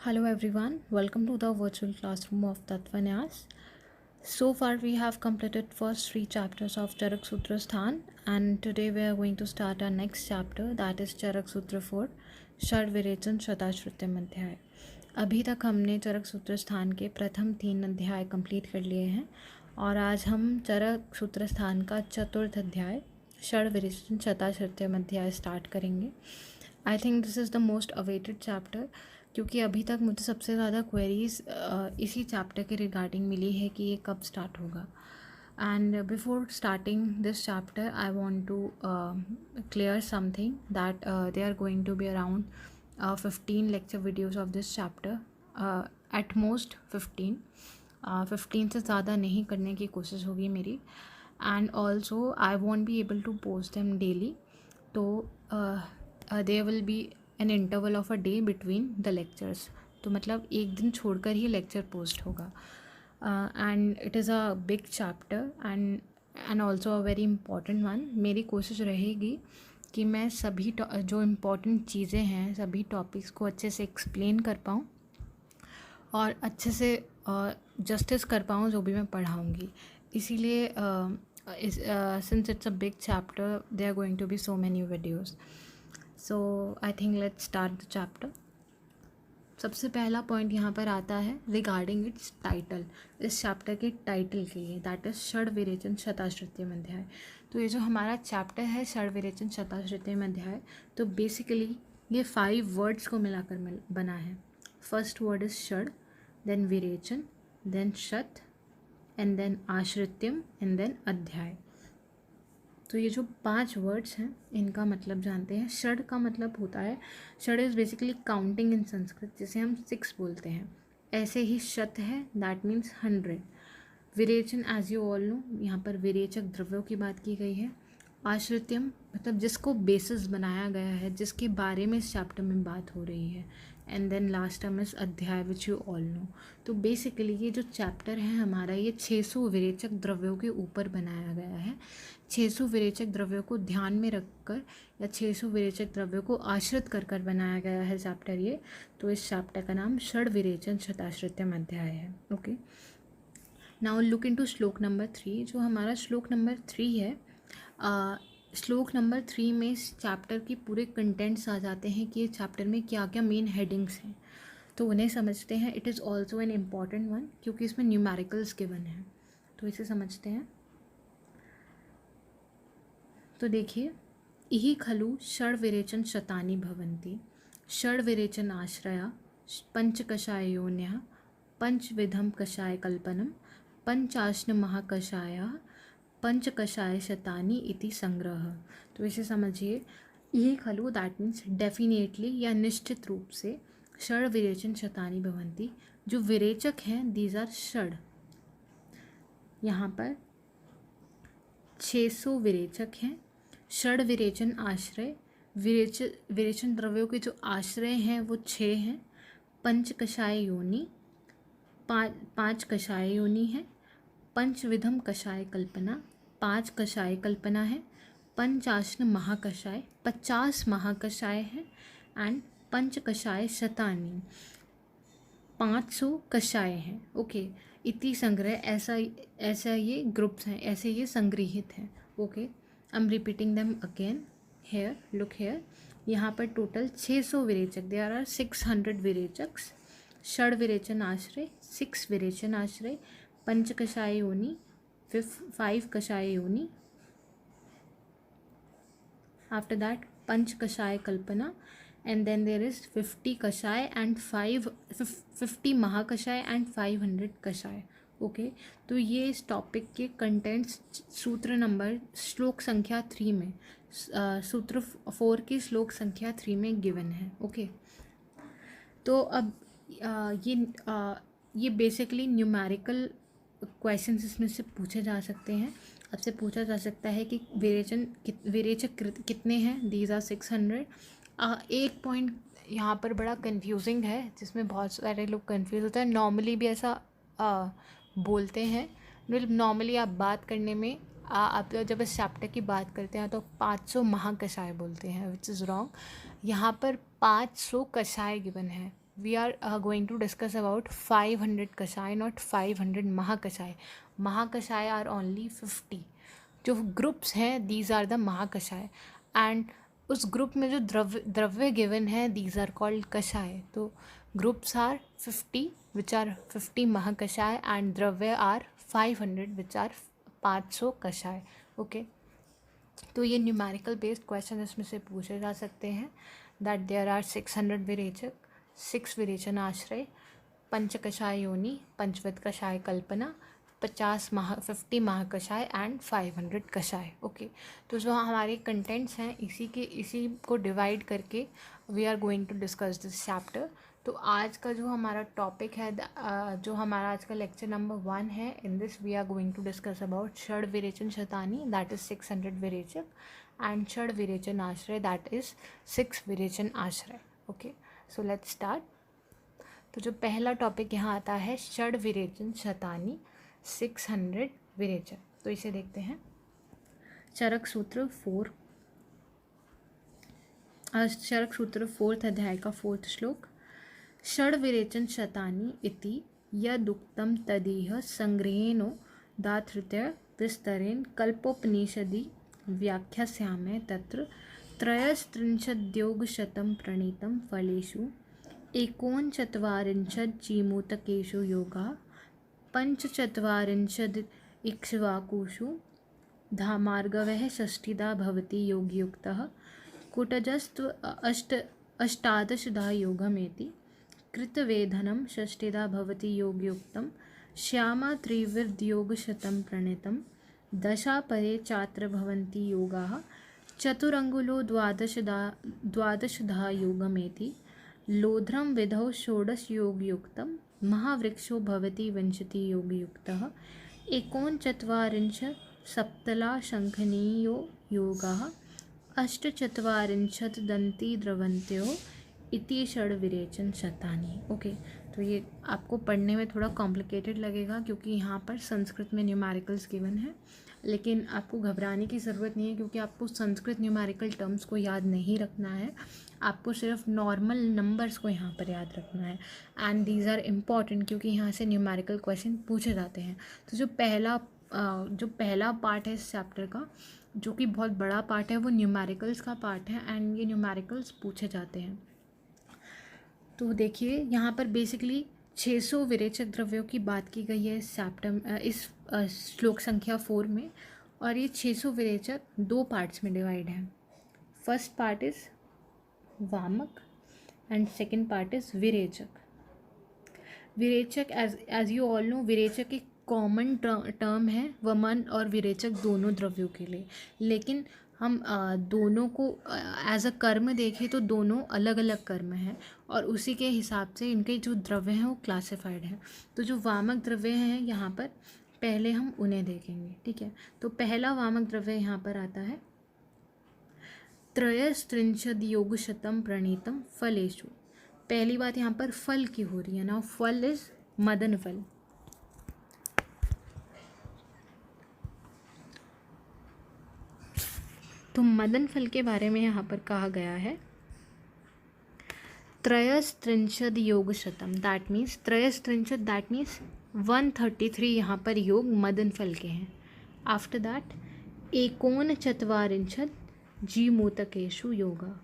Hello everyone, welcome to the virtual classroom of Tattvanyas. So far we have completed first 3 chapters of Charak Sutra Sthan, and today we are going to start our next chapter, that is Charak Sutra 4 Shad Virechan Shatashrutyam अध्याय। अभी तक हमने चरक सूत्र स्थान के प्रथम 3 अध्याय complete कर लिए हैं और आज हम चरक सूत्र स्थान का चतुर्थ अध्याय षड विरेचन शताश्रुत्यम अध्याय स्टार्ट करेंगे। I think this is the most awaited chapter, क्योंकि अभी तक मुझे सबसे ज़्यादा क्वेरीज इसी चैप्टर के रिगार्डिंग मिली है कि ये कब स्टार्ट होगा। And before starting this chapter I want to clear something that they are going to be around 15 lecture videos of this chapter, at most 15 से ज़्यादा नहीं करने की कोशिश होगी मेरी। And also I want be able to post them daily, तो there will be an interval of a day between the lectures. तो मतलब एक दिन छोड़कर ही लेक्चर पोस्ट होगा। And it is a big chapter and also a very important one. मेरी कोशिश रहेगी कि मैं सभी जो इम्पॉर्टेंट चीज़ें हैं, सभी टॉपिक्स को अच्छे से एक्सप्लेन कर पाऊँ और अच्छे से जस्टिस कर पाऊँ जो भी मैं पढ़ाऊँगी। इसीलिए since it's a big chapter they are going to be so many videos. So I think let's start the chapter. सबसे पहला पॉइंट यहाँ पर आता है रिगार्डिंग इट्स टाइटल, इस चैप्टर के टाइटल के लिए, दैट इज़ षड विरेचन शताश्रुत्यम अध्याय। तो ये जो हमारा चैप्टर है षड विरेचन शताश्रुत्यम अध्याय, तो बेसिकली ये 5 वर्ड्स को मिलाकर बना है। फर्स्ट वर्ड इज़ षड, देन विरेचन, देन शत, एंड देन आश्रित्यम, एंड देन अध्याय। तो ये जो 5 वर्ड्स हैं इनका मतलब जानते हैं। षड का मतलब होता है, षड is basically counting in Sanskrit, जिसे हम 6 बोलते हैं। ऐसे ही शत है, दैट मीन्स 100। विरेचन एज यू ऑल नो, यहाँ पर विरेचक द्रव्यों की बात की गई है। आश्रित्यम मतलब जिसको बेसिस बनाया गया है, जिसके बारे में इस चैप्टर में बात हो रही है। And then last term is adhyaya which you all know. तो बेसिकली ये जो चैप्टर है हमारा, ये 600 विरेचक द्रव्यों के ऊपर बनाया गया है। 600 विरेचक द्रव्यों को ध्यान में रखकर या 600 विरेचक द्रव्यों को आश्रित कर कर बनाया गया है चैप्टर ये। तो इस चैप्टर का नाम षड विरेचन शताश्रित्यम अध्याय है। ओके, नाउ लुक इनटू श्लोक नंबर 3। जो हमारा श्लोक नंबर 3 है, श्लोक नंबर 3 में इस चैप्टर की पूरे कंटेंट्स आ जाते हैं कि ये चैप्टर में क्या क्या मेन हेडिंग्स हैं, तो उन्हें समझते हैं। It is also an important one, क्योंकि इसमें न्यूमेरिकल्स गिवन हैं, तो इसे समझते हैं। तो देखिए, इहि खलु षड विरेचन शतानि भवन्ति, षड विरेचन आश्रया पंचकषायोन्यः, पंचविधम कषाय कल्पनम, पंचाश्न महाकषाया पंचकषाय शतानि इति संग्रह। तो इसे समझिए, ये खलु दैट मीन्स डेफिनेटली या निश्चित रूप से, षड विरेचन शतानि भवन्ति, जो विरेचक हैं दीज आर षड। यहाँ पर 600 विरेचक हैं। षड विरेचन आश्रय, विरेचन द्रव्यों के जो आश्रय हैं वो 6 हैं। पंच कषाय योनि, 5 कषाय योनि है। पंचविधम कषाय कल्पना, 5 कषाय कल्पना है। पंचाश्न महाकषाय, 50 महाकषाय हैं। एंड पंच कषाय शतानी, 500 कषाय हैं। ओके, इति संग्रह, ऐसा ये ग्रुप्स हैं, ऐसे ये संग्रहित हैं। Okay, I am repeating them again here, look here. यहाँ पर टोटल 600 विरेचक, देयर आर 600 विरेचक्स। षड विरेचन आश्रय, 6 विरेचन आश्रय। पंच कषाय योनि, 5 कषाय योनि। आफ्टर दैट पंच कषाय कल्पना, and then there is 50 कषाय and 50 महाकषाय and 500 कषाय। ओके, तो ये इस टॉपिक के कंटेंट्स सूत्र नंबर श्लोक संख्या 3 में, सूत्र 4 की श्लोक संख्या 3 में गिवन है। ओके, तो अब ये बेसिकली न्यूमेरिकल क्वेश्चंस इसमें से पूछे जा सकते हैं। आपसे पूछा जा सकता है कि विरेचक कितने हैं, दीज आर 600। एक पॉइंट यहाँ पर बड़ा कंफ्यूजिंग है, जिसमें बहुत सारे लोग कंफ्यूज होते हैं। नॉर्मली भी ऐसा बोलते हैं, मतलब नॉर्मली आप बात करने में आप जब इस चैप्टर की बात करते हैं तो 500 महाकषाय बोलते हैं, विच इज़ रॉन्ग। यहाँ पर 500 कषाय गिवन है, we are going to discuss about 500 कषाय, not 500 महाकषाय. महाकषाय are only 50. जो ग्रुप्स हैं these are the महाकषाय, and उस ग्रुप में जो द्रव्य गिवन है these are called कषाय. तो groups are 50 which are 50 mahakashaya and dravya are 500 which are 500 कषाय. ओके, तो ये न्यूमेरिकल बेस्ड क्वेश्चन इसमें से पूछे जा सकते हैं. दैट देयर आर 600 विरेचक, 6 विरेचन आश्रय, पंचकषाय योनि, पंचविध कषाय कल्पना, 50 महाकषाय एंड 500 कषाय. ओके, तो जो हमारे कंटेंट्स हैं इसी को डिवाइड करके we are going to discuss this chapter. तो आज का जो हमारा टॉपिक है, जो हमारा आज का लेक्चर नंबर 1 है, in this we are going to discuss about षड विरेचन शतानी, दैट इज 600 विरेचक, एंड षड विरेचन आश्रय, दैट इज 6 विरेचन आश्रय. Okay, so let's start. तो जो पहला टॉपिक यहाँ आता है षड विरेचन शतानी, 600 विरेचक. तो इसे देखते हैं. चरक सूत्र 4, चरक सूत्र 4th अध्याय का 4th श्लोक. षड विरेचन शतानी इति यदुक्तं तदिह संग्रहेणो दातृत्य विस्तरेण कल्पोपनिषदि व्याख्यास्यामः. तत्र त्रयस्त्रिंशद्योगशतं प्रणीतं फलेषु एकोनचत्वारिंशज्जीमूतकेषु योगाः, पंचचत्वारिंशद् इक्ष्वाकुषु धामार्गवः, षष्ठिधा भवति योगयुक्तः, कुटजस्त्व अष्टादशधा योगमेति, कृतवेधनं षष्ठिधा भवति योगयुक्तं, श्यामा त्रिविधयोगशतं प्रणीतं, दशापरे चात्र भवन्ति योगाः, चतुरङ्गुलो द्वादशधा योगमेति, लोध्रं विधौ षोडश योगयुक्तं, महावृक्षो भवति विंशति योगयुक्तः, एकोनचत्वारिंशत् सप्तला शङ्खनीयो योगाः, अष्टचत्वारिंशत् दन्ती द्रवन्त्यो इति षड विरेचन शतानी. ओके, तो ये आपको पढ़ने में थोड़ा कॉम्प्लिकेटेड लगेगा क्योंकि यहाँ पर संस्कृत में न्यूमेरिकल्स गिवन है, लेकिन आपको घबराने की ज़रूरत नहीं है क्योंकि आपको संस्कृत न्यूमेरिकल टर्म्स को याद नहीं रखना है. आपको सिर्फ नॉर्मल नंबर्स को यहाँ पर याद रखना है, एंड दीज आर इम्पॉर्टेंट क्योंकि यहाँ से न्यूमेरिकल क्वेश्चन पूछे जाते हैं. तो जो पहला पार्ट है इस चैप्टर का, जो कि बहुत बड़ा पार्ट है, वो न्यूमेरिकल्स का पार्ट है, एंड ये न्यूमेरिकल्स पूछे जाते हैं. तो देखिए यहाँ पर बेसिकली 600 विरेचक द्रव्यों की बात की गई है इस चैप्टर, इस श्लोक संख्या 4 में, और ये 600 विरेचक 2 पार्ट्स में डिवाइड हैं. फर्स्ट पार्ट इज़ वामक एंड सेकंड पार्ट इज़ विरेचक. विरेचक एज यू ऑल नो, विरेचक एक कॉमन टर्म है वमन और विरेचक दोनों द्रव्यों के लिए, लेकिन हम दोनों को एज अ कर्म देखें तो दोनों अलग अलग कर्म हैं और उसी के हिसाब से इनके जो द्रव्य हैं वो क्लासिफाइड हैं. तो जो वामक द्रव्य हैं यहाँ पर पहले हम उन्हें देखेंगे. ठीक है, तो पहला वामक द्रव्य यहाँ पर आता है त्रयस्त्रिंशद योगशतं प्रणीतम फलेषु. पहली बात यहाँ पर फल की हो रही है ना. फल इज मदन फल. तो मदन फल के बारे में यहाँ पर कहा गया है त्रयस्त्रिंशद योगशतम, दैट मीन्स त्रयस्त्रिंशद दैट मीन्स 133 यहाँ पर योग मदन फल के हैं. आफ्टर दैट एकोनचत्वारिंशद जीमूतकेषु योगा.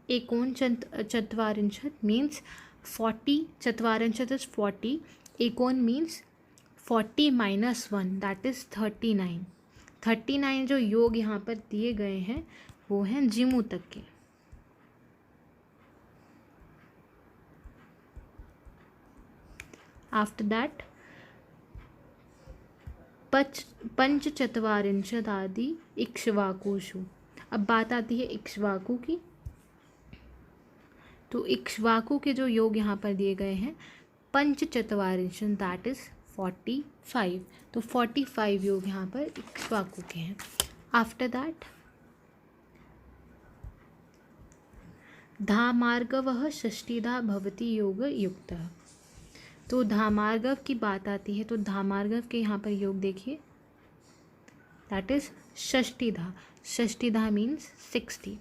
एकोनचत्वारिंशद मीन्स 40, चत्वारिंशद इज 40, एकोन मीन्स 40 - 1 दैट इज 39. 39 जो योग यहाँ पर दिए गए हैं वो हैं जीमूतक के. आफ्टर दैट पंचचत्वारिंशद आदि इक्ष्वाकुषु. अब बात आती है इक्ष्वाकु की. तो इक्ष्वाकु के जो योग यहाँ पर दिए गए हैं पंचचत्वारिंशद दैट इज 45. तो 45 योग यहाँ पर इक्ष्वाकु के हैं. आफ्टर दैट धामार्गवः षष्ठिधा भवति योग युक्तः. तो धामार्गव की बात आती है तो धामार्गव के यहाँ पर योग देखिए दैट इज षष्ठिधा. षष्ठिधा मीन्स 60.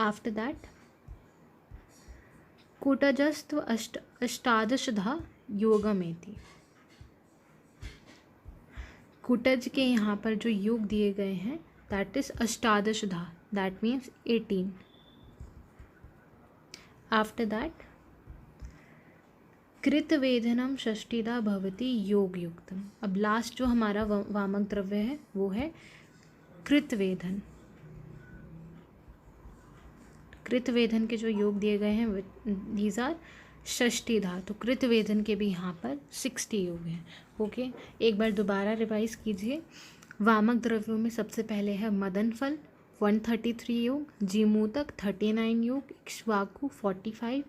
आफ्टर दैट कूटजस्त्व अष्टादशधा योगमेति। कूटज के यहाँ पर जो योग दिए गए हैं दैट इज अष्टादशधा, दैट मीन्स 18। आफ्टर दैट कृतवेधनम षष्ठीधा भवति योग युक्तम। अब लास्ट जो हमारा वामक द्रव्य है वो है कृतवेधन। कृतवेधन के जो योग दिए गए हैं दीज आर षष्ठीधा, तो कृतवेधन के भी यहाँ पर 60 योग हैं। ओके, एक बार दोबारा रिवाइज कीजिए। वामक द्रव्यों में सबसे पहले है मदन फल 133 योग, जीमूतक 39 योग, इक्ष्वाकु 45,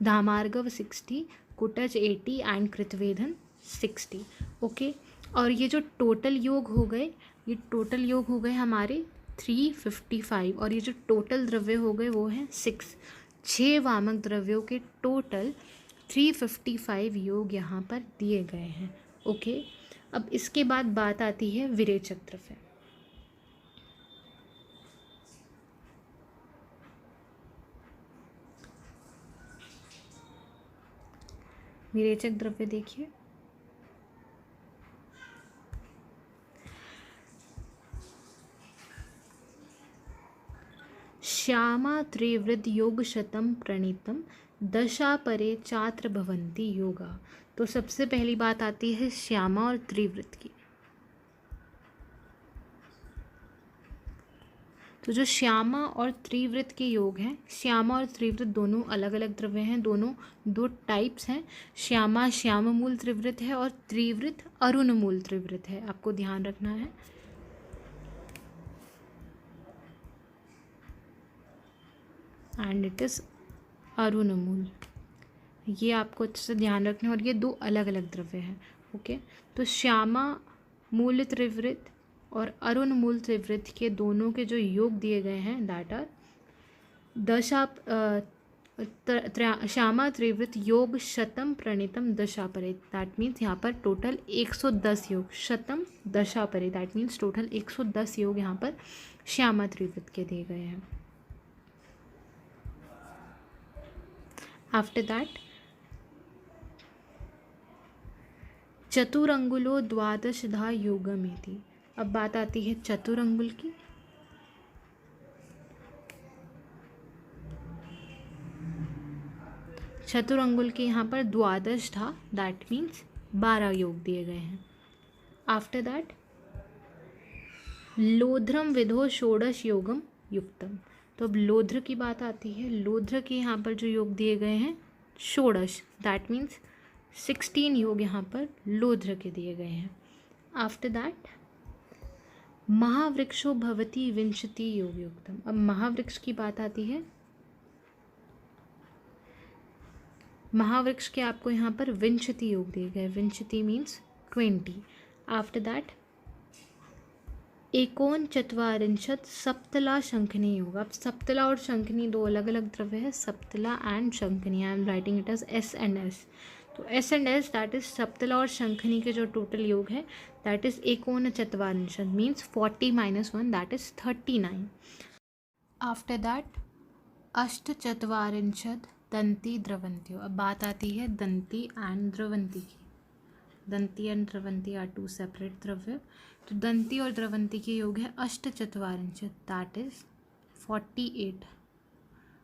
धामार्गव 60, कुटज 80 एंड कृतवेधन 60। ओके, और ये जो टोटल योग हो गए, ये टोटल योग हो गए हमारे 355, और ये जो टोटल द्रव्य हो गए वो हैं 6 वामक द्रव्यों के टोटल 355 योग यहाँ पर दिए गए हैं। ओके, अब इसके बाद बात आती है विरेचक द्रव्य। विरेचक द्रव्य देखिए, श्यामा त्रिवृद्ध योग शतम प्रणीतम दशा परे चात्र भवंती योगा। तो सबसे पहली बात आती है श्यामा और त्रिवृत्त की। तो जो श्यामा और त्रिवृत्त के योग हैं, श्यामा और त्रिवृत्त दोनों अलग अलग द्रव्य हैं, दोनों दो टाइप्स हैं। श्यामा श्याम मूल त्रिवृत्त है और त्रिवृत्त अरुण मूल त्रिवृत्त है, आपको ध्यान रखना है। एंड इट इज अरुण मूल, ये आपको अच्छे से ध्यान रखना है, और ये दो अलग अलग द्रव्य हैं। ओके, तो श्यामा मूल त्रिवृत्त और अरुण मूल त्रिवृत्त के दोनों के जो योग दिए गए हैं दैट आर श्यामा त्रिवृत्त योग शतम प्रणीतम दशा परे, दैट मीन्स यहाँ पर टोटल 110 योग, शतम दशा परे दैट मीन्स टोटल 110 योग यहाँ पर श्यामा त्रिवृत्त के दिए गए हैं। आफ्टर दैट चतुरंगुलो द्वादशधा योगमेति। अब बात आती है चतुरंगुल की। चतुरंगुल के यहाँ पर द्वादश था, दैट मीन्स 12 योग दिए गए हैं। आफ्टर दैट लोध्रम विधो षोडश योगम युक्तम। तो अब लोध्र की बात आती है। लोध्र के यहाँ पर जो योग दिए गए हैं षोडश, दैट मीन्स 16 योग यहाँ पर लोध्र के दिए गए हैं। आफ्टर दैट महावृक्षो भवति विंशति योग युक्तम। अब महावृक्ष की बात आती है। महावृक्ष के आपको यहाँ पर विंशति योग दिए गए, विंशति मीन्स 20। आफ्टर दैट एकोन चत्वारिंशत सप्तला शंखनी योग। अब सप्तला और शंखनी दो अलग अलग द्रव्य है, सप्तला एंड शंखनी। I am writing it as S and S. तो S and S that is सप्तला और शंखनी के जो टोटल योग है दैट इज एकोन चत्वारिंशत means 40 - 1 that is 39। After that अष्ट चत्वारिंशत दंती द्रवंत्यो। अब बात आती है दंती एंड द्रवंती की। दंती एंड द्रवंती आर टू सेपरेट द्रव्य। तो दंती और द्रवंती के योग है अष्ट चत्वारिंशत दैट इज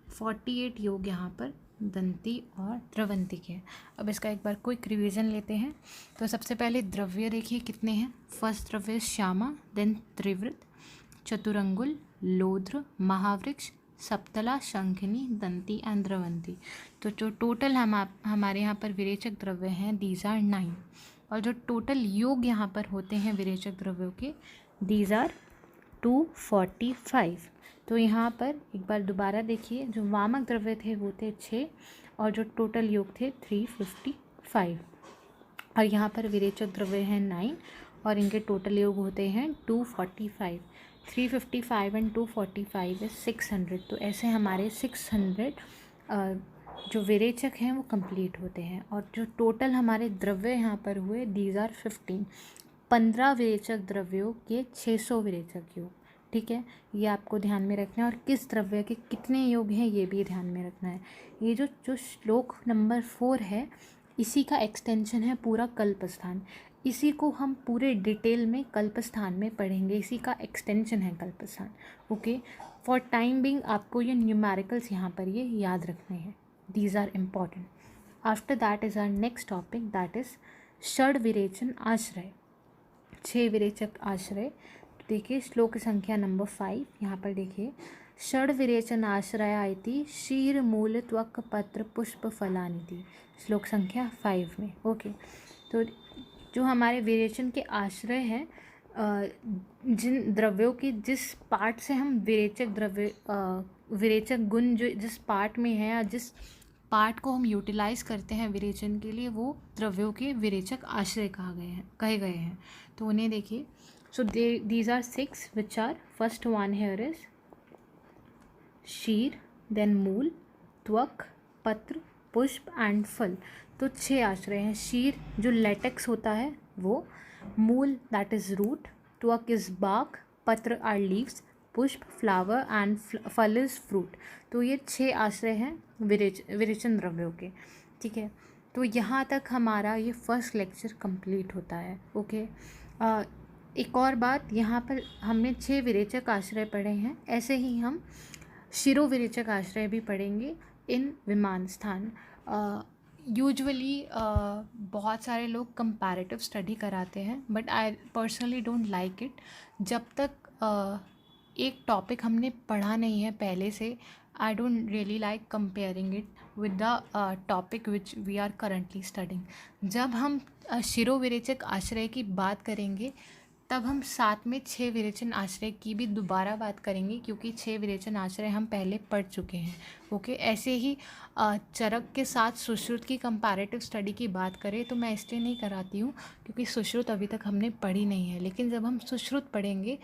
48 योग यहाँ पर दंती और द्रवंती के। अब इसका एक बार क्विक रिवीजन लेते हैं। तो सबसे पहले द्रव्य देखिए कितने हैं। फर्स्ट द्रव्य Shyama, then त्रिवृत्त, चतुरंगुल, लोध्र, महावृक्ष, सप्तला, Shankhini, Danti and द्रवंती। तो जो टोटल हमारे यहाँ पर विरेचक द्रव्य हैं दीज आर 9, और जो टोटल योग यहाँ पर होते हैं विरेचक द्रव्यों के दीज आर 245। तो यहाँ पर एक बार दोबारा देखिए, जो वामक द्रव्य थे वो थे 6 और जो टोटल योग थे 355, और यहाँ पर विरेचक द्रव्य हैं 9 और इनके टोटल योग होते हैं 245। 355 एंड 245 इज 600। तो ऐसे हमारे 600 जो विरेचक हैं वो कंप्लीट होते हैं। और जो टोटल हमारे द्रव्य यहाँ पर हुए दीज आर 15 विरेचक द्रव्यों के 600 विरेचक योग, ठीक है, ये आपको ध्यान में रखना है। और किस द्रव्य के कितने योग हैं ये भी ध्यान में रखना है। ये जो श्लोक नंबर 4 है, इसी का एक्सटेंशन है पूरा कल्पस्थान। इसी को हम पूरे डिटेल में कल्पस्थान में पढ़ेंगे, इसी का एक्सटेंशन है कल्पस्थान। ओके, फॉर टाइम बिंग आपको ये न्यूमेरिकल्स यहाँ पर ये याद रखने हैं, these are important. After that is our next topic, that is षड विरेचन आश्रय, 6 विरेचक आश्रय। देखिए श्लोक संख्या नंबर 5, यहाँ पर देखिए, षड विरेचन आश्रया इति शीर मूल त्वक पत्र पुष्प फलानिति, श्लोक संख्या 5 में। ओके, तो जो हमारे विरेचन के आश्रय हैं, जिन द्रव्यों की जिस पार्ट से हम विरेचक गुण जो जिस पार्ट में है या जिस पार्ट को हम यूटिलाइज करते हैं विरेचन के लिए, वो द्रव्यों के विरेचक आश्रय कहे गए हैं। तो उन्हें देखिए, so these are 6 which are, first one here is shir, then mool, tvak, पत्र, पुष्प एंड फल। तो 6 आश्रय हैं। शीर जो लेटेक्स होता है वो, मूल दैट इज़ रूट, त्वक इज़ bark, पत्र आर लीव्स, पुष्प फ्लावर एंड फल इज़ फ्रूट। तो ये 6 आश्रय हैं विरेचन द्रव्यों के। ठीक है, तो यहाँ तक हमारा ये फर्स्ट लेक्चर कंप्लीट होता है। ओके, एक और बात, यहाँ पर हमने 6 विरेचक आश्रय पढ़े हैं, ऐसे ही हम शिरोविरेचक आश्रय भी पढ़ेंगे इन विमान स्थान। यूजुअली बहुत सारे लोग कंपैरेटिव स्टडी कराते हैं, but I personally don't like it. जब तक एक टॉपिक हमने पढ़ा नहीं है पहले से, I don't really like comparing it with the topic which we are currently studying. जब हम शिरोविरेचक आश्रय की बात करेंगे तब हम साथ में 6 विरेचन आश्रय की भी दोबारा बात करेंगे, क्योंकि 6 विरेचन आश्रय हम पहले पढ़ चुके हैं। ओके, ऐसे ही चरक के साथ सुश्रुत की कंपैरेटिव स्टडी की बात करें तो मैं इसलिए नहीं कराती हूँ क्योंकि सुश्रुत अभी तक हमने पढ़ी नहीं है, लेकिन जब हम सुश्रुत पढ़ेंगे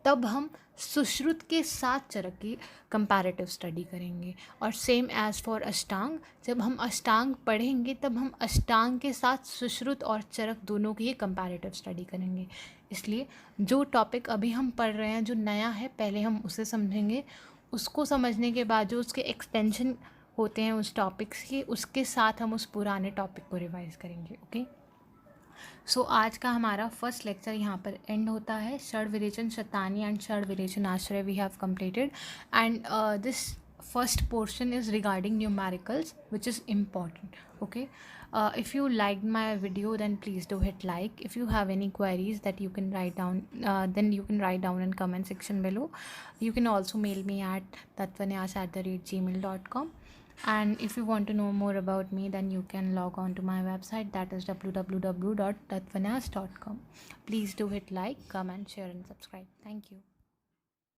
तब हम सुश्रुत के साथ चरक की कंपैरेटिव स्टडी करेंगे। और सेम एज़ फॉर अष्टांग, जब हम अष्टांग पढ़ेंगे तब हम अष्टांग के साथ सुश्रुत और चरक दोनों की ही कंपैरेटिव स्टडी करेंगे। इसलिए जो टॉपिक अभी हम पढ़ रहे हैं जो नया है, पहले हम उसे समझेंगे, उसको समझने के बाद जो उसके एक्सटेंशन होते हैं उस टॉपिक्स के, उसके साथ हम उस पुराने टॉपिक को रिवाइज करेंगे। ओके, सो आज का हमारा फर्स्ट लेक्चर यहाँ पर एंड होता है। षड विरेचन शतानी and षड विरेचन ashray we have completed, and this first portion is regarding numericals, which is important. Okay, if you liked my video then please do hit like. If you have any queries that you can write down, then you can write down in comment section below. You can also mail me at tatvanyas@gmail.com. And if you want to know more about me, then you can log on to my website, that is www.tatvanyas.com. Please do hit like, comment, share and subscribe. Thank you.